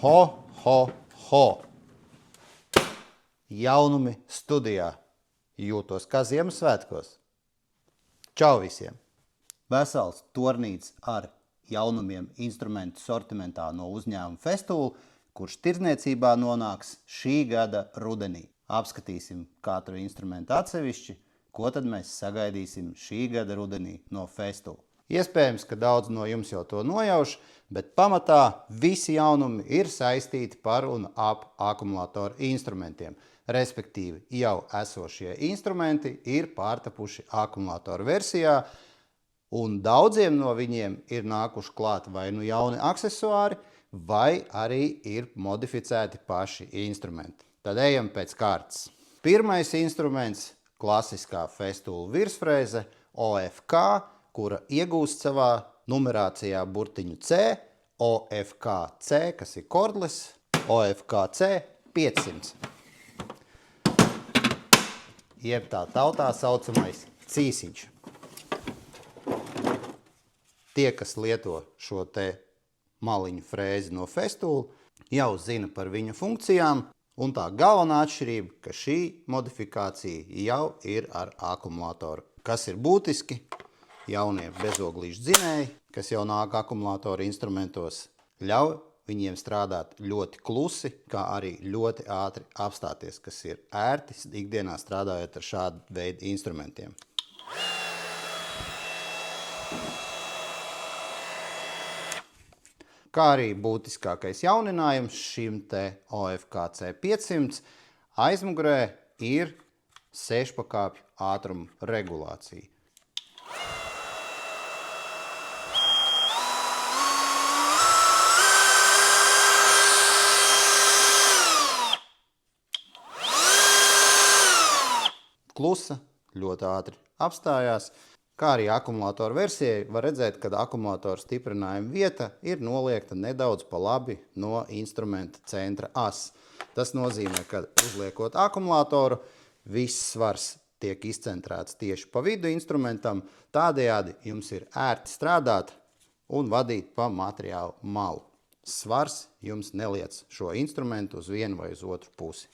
Ho, ho, ho! Jaunumi studijā. Jūtos kā Ziemassvētkos. Čau visiem! Vesels tornīts ar jaunumiem instrumentu sortimentā no uzņēmuma Festool, kurš tirdzniecībā nonāks šī gada rudenī. Apskatīsim katru instrumentu atsevišķi, ko tad mēs sagaidīsim šī gada rudenī no Festool. Iespējams, ka daudz no jums jau to nojauš, bet pamatā visi jaunumi ir saistīti par un ap akumulātoru instrumentiem. Respektīvi, jau esošie instrumenti ir pārtapuši akumulātoru versijā, un daudziem no viņiem ir nākuši klāt vai nu jauni aksesuāri, vai arī ir modificēti paši instrumenti. Tad ejam pēc kārtas. Pirmais instruments – klasiskā Festool virsfrēze OFK, kura iegūst savā numerācijā burtiņu C, OFK-C, kas ir kordlis, OFK-C 500. Jeb tā tautā saucamais cīsiņš. Tie, kas lieto šo te maliņu frēzi no Festool, jau zina par viņu funkcijām, un tā galvenā atšķirība, ka šī modifikācija jau ir ar akumulātoru. Kas ir būtiski? Jaunie bezoglīšu dzinēji, kas jau nāk akumulātoru instrumentos, ļauj viņiem strādāt ļoti klusi, kā arī ļoti ātri apstāties, kas ir ērti ikdienā strādājot ar šādu veidu instrumentiem. Kā arī būtiskākais jauninājums šim te OFK-C 500 aizmugurē ir 6-pakāpju ātruma regulācija. Klusa, ļoti ātri apstājās, kā arī akumulātoru versijai var redzēt, ka akumulātoru stiprinājuma vieta ir noliekta nedaudz pa labi no instrumenta centra as. Tas nozīmē, ka uzliekot akumulātoru, viss svars tiek izcentrēts tieši pa vidu instrumentam, tādējādi jums ir ērti strādāt un vadīt pa materiālu malu. Svars jums neliec šo instrumentu uz vienu vai uz otru pusi.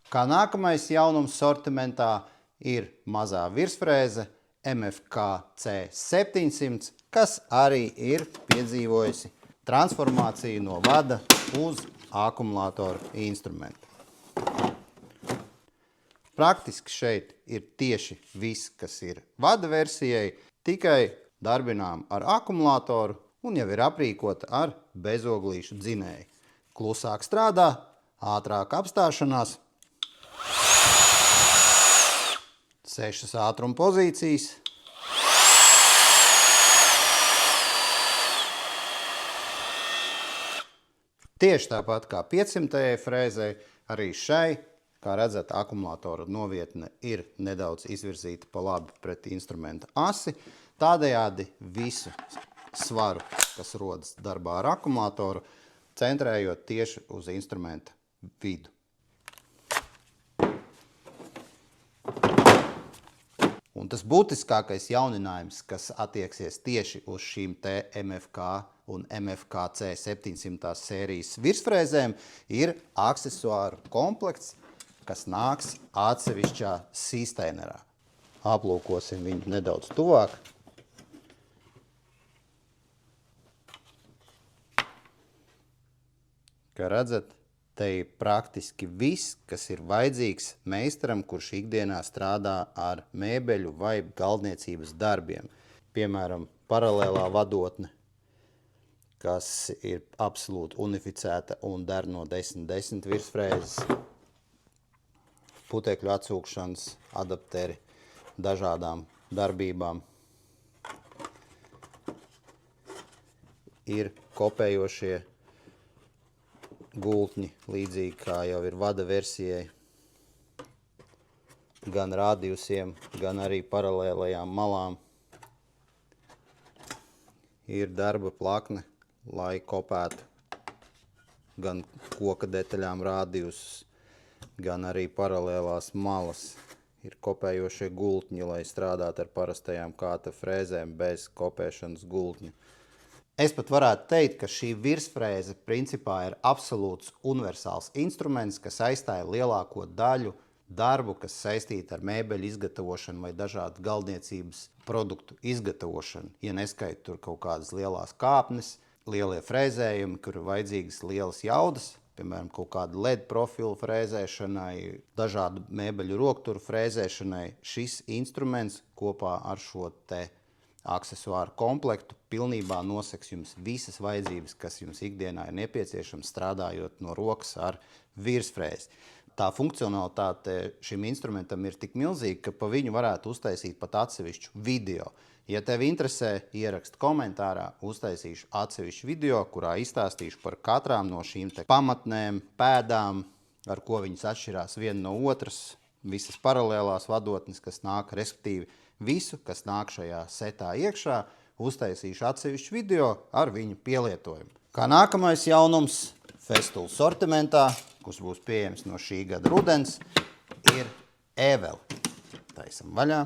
Kā nākamais jaunums sortimentā ir mazā virsfrēze MFK-C 700, kas arī ir piedzīvojusi transformāciju no vada uz akumulātoru instrumentu. Praktiski šeit ir tieši viss, kas ir vada versijai, tikai darbinām ar akumulātoru un jau ir aprīkota ar bezoglīšu dzinēju. Klusāk strādā, ātrāk apstāšanās, 6 ātruma pozīcijas. Tieši tāpat kā 500. frēzē, arī šai, kā redzat, akumulātora novietne ir nedaudz izvirzīta pa labi pret instrumenta asi. Tādējādi visu svaru, kas rodas darbā ar akumulātoru, centrējot tieši uz instrumenta vidu. Un tas būtiskākais jauninājums, kas attieksies tieši uz šīm te MFK un MFK-C 700 sērijas virsfrēzēm, ir aksesuāru komplekts, kas nāks atsevišķā sistēnerā. Aplūkosim viņu nedaudz tuvāk. Kā redzat, te ir praktiski viss, kas ir vajadzīgs meistaram, kurš ikdienā strādā ar mēbeļu vai galdniecības darbiem. Piemēram, paralēlā vadotne, kas ir absolūti unificēta un der no 10-10 virsfrēzes, putekļu atsūkšanas adapteri dažādām darbībām. Ir kopējošie gultņi, līdzīgi kā jau ir vada versijai, gan radiusiem, gan arī paralēlajām malām. Ir darba plakne, lai kopētu gan koka detaļām radiusus, gan arī paralēlās malas. ir kopējošie gultņi, lai strādātu ar parastajām kāta frēzēm bez kopēšanas gultņu. Es pat varētu teikt, ka šī virsfrēze principā ir absolūts universāls instruments, kas aizstāja lielāko daļu darbu, kas saistīta ar mēbeļu izgatavošanu vai dažādu galdniecības produktu izgatavošanu. Ja neskaita tur kaut kādas lielās kāpnes, lielie frēzējumi, kur ir vajadzīgas lielas jaudas, piemēram, kaut kādu LED profilu frēzēšanai, dažādu mēbeļu rokturu frēzēšanai, šis instruments kopā ar šo te aksesuāru komplektu pilnībā noseks jums visas vajadzības, kas jums ikdienā ir nepieciešams strādājot no rokas ar virsfrēzi. Tā funkcionalitāte šim instrumentam ir tik milzīga, ka pa viņu varētu uztaisīt pat atsevišķu video. Ja tev interesē, ierakst komentārā, uztaisīšu atsevišķu video, kurā izstāstīšu par katrām no šīm te pamatnēm, pēdām, ar ko viņas atšķirās viena no otras, visas paralēlās vadotnes, kas nāk, respektīvi visu, kas nāk šajā setā iekšā, uztaisīšu atsevišķu video ar viņu pielietojumu. Kā nākamais jaunums Festool sortimentā, kurš būs pieejams no šī gada rudens, ir ēveli. Taisam vaļā.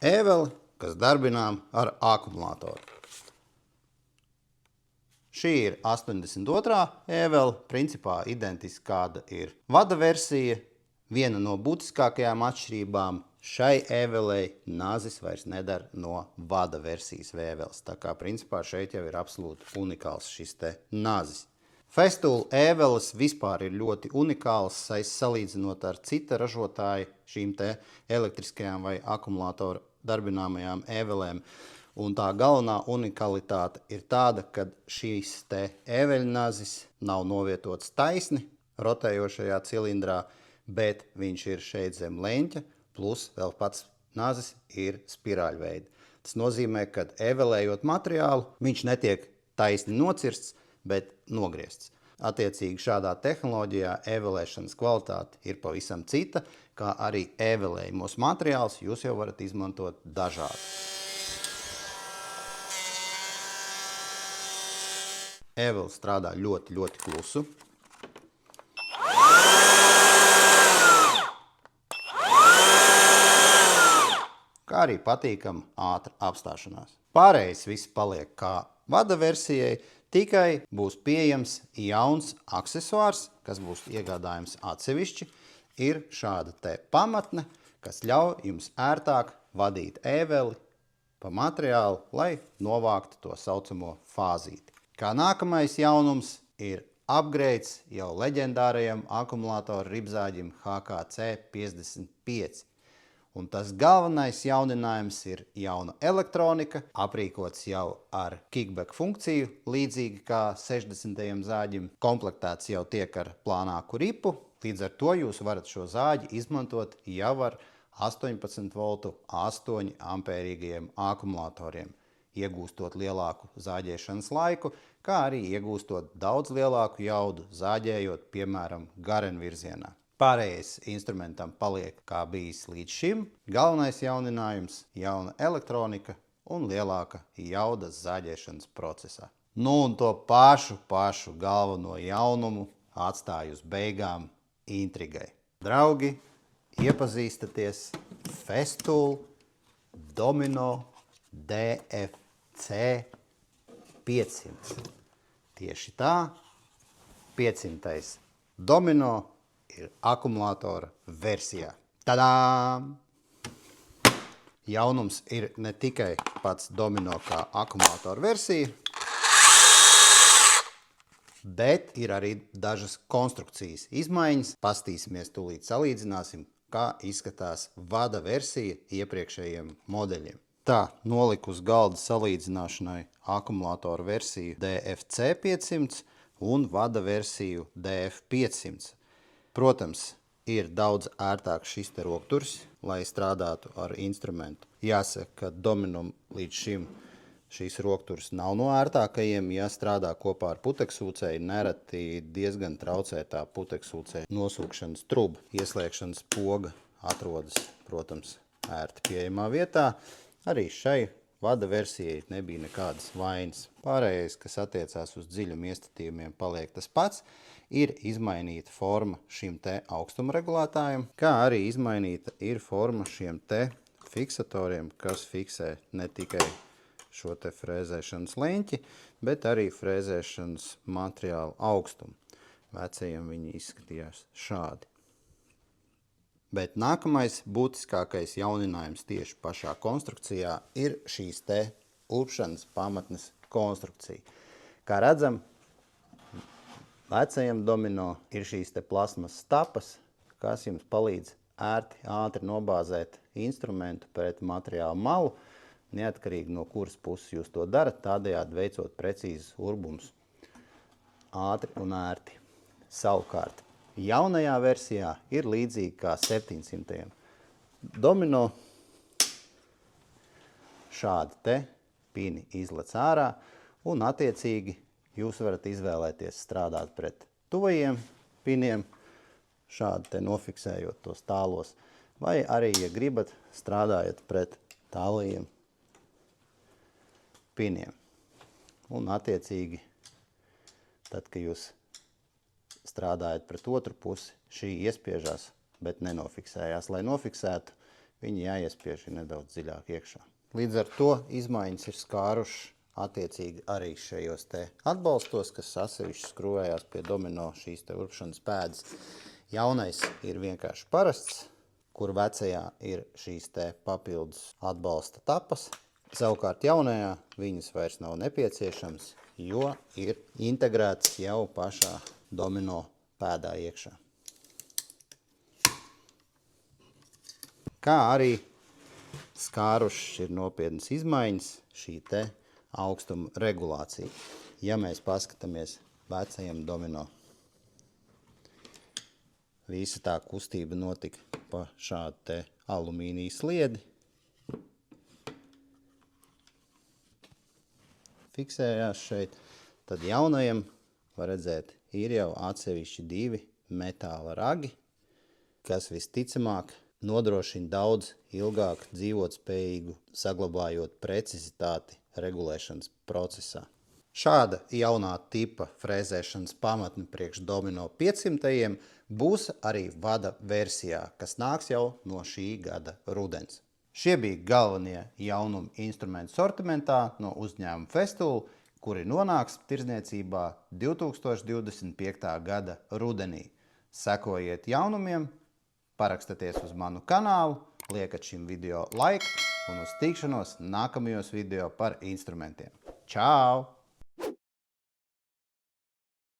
Ēveli, kas darbinām ar akumulātoru. Šī ir 82. ēveli, principā identiski kāda ir vada versija. Viena no būtiskākajām atšķirībām šai ēvelei nazis vairs nedara no vada versijas ēveles. Tā kā principā šeit jau ir absolūti unikāls šis te nazis. Festool ēveles vispār ir ļoti unikāls, salīdzinot ar cita ražotāju šīm te elektriskajām vai akumulātoru darbināmajām ēvelēm. Un tā galvenā unikalitāte ir tāda, ka šīs te ēveļnazis nav novietots taisni rotējošajā cilindrā, bet viņš ir šeit zem leņķa, plus vēl pats nazis ir spirāļveida. Tas nozīmē, ka ēvelējot materiālu, viņš netiek taisni nocirsts, bet nogriezts. Attiecīgi šādā tehnoloģijā ēvelēšanas kvalitāte ir pavisam cita, kā arī ēvelējumos materiāls jūs jau varat izmantot dažādi. Ēvele strādā ļoti, ļoti klusu. Kā arī patīkam ātra apstāšanās. Pārējais viss paliek kā vada versijai, tikai būs pieejams jauns aksesuārs, kas būs iegādājams atsevišķi. Ir šāda te pamatne, kas ļauj jums ērtāk vadīt ēveli pa materiālu, lai novāktu to saucamo fāzīti. Kā nākamais jaunums ir upgrades jau leģendārajam akumulātoru ribzāģim HKC 55. Un tas galvenais jauninājums ir jauna elektronika, aprīkots jau ar kickback funkciju, līdzīgi kā 60. zāģim. Komplektēts jau tiek ar plānāku ripu, līdz ar to jūs varat šo zāģi izmantot jau ar 18 voltu 8 ampērīgajiem akumulatoriem, iegūstot lielāku zāģēšanas laiku, kā arī iegūstot daudz lielāku jaudu, zāģējot, piemēram, garenvirzienā. Pārējais instrumentam paliek kā bijis līdz šim. Galvenais jauninājums – jauna elektronika un lielāka jaudas zāģēšanas procesā. Nu un to pašu galveno jaunumu atstāju uz beigām intrigai. Draugi, iepazīstaties Festool Domino DFC 500. Tieši tā, 500. Domino ir akumulātora versijā. Tadām! Jaunums ir ne tikai pats Domino kā akumulātora versija, bet ir arī dažas konstrukcijas izmaiņas. Pastīsimies tūlīt salīdzināsim, kā izskatās vada versija iepriekšējiem modeļiem. Tā, noliku uz galda salīdzināšanai akumulātora versiju DFC 500 un vada versiju DF 500. Protams, ir daudz ērtāks šis te rokturs, lai strādātu ar instrumentu. Jāsaka, ka Domino līdz šim šīs rokturs nav no ērtākajiem. Ja strādā kopā ar puteksūcēju, nereti diezgan traucē tā puteksūcēja nosūkšanas truba. Ieslēgšanas poga atrodas, protams, ērti pieejamā vietā. Arī šai vada versijai nebija nekādas vainas. Pārējais, kas attiecās uz dziļuma iestatījumiem, paliek tas pats. ir izmainīta forma šim te augstuma regulētājam, kā arī izmainīta ir forma šiem te fiksatoriem, kas fiksē ne tikai šo te frēzēšanas leņķi, bet arī frēzēšanas materiāla augstumu. Vecajiem viņi izskatījās šādi. Bet nākamais būtiskākais jauninājums tieši pašā konstrukcijā ir šīs te ulpšanas pamatnes konstrukcija. Kā redzam, vecajam domino ir šīs te plasmas tapas, kas jums palīdz ātri nobāzēt instrumentu pret materiālu malu, neatkarīgi no kuras puses jūs to darat, tādējādi veicot precīzes urbumus ātri un ērti. Savukārt, jaunajā versijā ir līdzīgi kā 700. domino. Šādi te pini izlec ārā un attiecīgi jūs varat izvēlēties strādāt pret tuvajiem piniem, šādi te nofiksējot tos tālos, vai arī, ja gribat, strādājat pret tālajiem piniem. Un attiecīgi, tad, kad jūs strādājat pret otru pusi, šī iespiežās, bet nenofiksējās. Lai nofiksētu, viņi jāiespiež nedaudz dziļāk iekšā. Līdz ar to izmaiņas ir skārušas attiecīgi arī šajos te atbalstos, kas atsevišķi skrūvējās pie domino šīs te urpšanas pēdas. Jaunais ir vienkārši parasts, kur vecajā ir šīs te papildus atbalsta tapas. Savukārt jaunajā viņas vairs nav nepieciešams, jo ir integrēts jau pašā domino pēdā iekšā. Kā arī skārušas ir nopietnas izmaiņas šī te augstuma regulācija. Ja mēs paskatāmies vecajam domino, visa tā kustība notika pa šādu te alumīnija sliedi. Fiksējās šeit. Tad jaunajam, var redzēt, ir jau atsevišķi 2 metāla ragi, kas visticamāk nodrošina daudz ilgāk dzīvotspējīgu, saglabājot precizitāti regulēšanas procesā. Šāda jaunā tipa frēzēšanas pamatne priekš domino 500 būs arī vada versijā, kas nāks jau no šī gada rudens. Šie bija galvenie jaunumi instrumentu sortimentā no uzņēmuma Festool, kuri nonāks tirdzniecībā 2025. gada rudenī. Sekojiet jaunumiem, parakstaties uz manu kanālu, liekat šim video like un uz tikšanos nākamajos video par instrumentiem. Čau!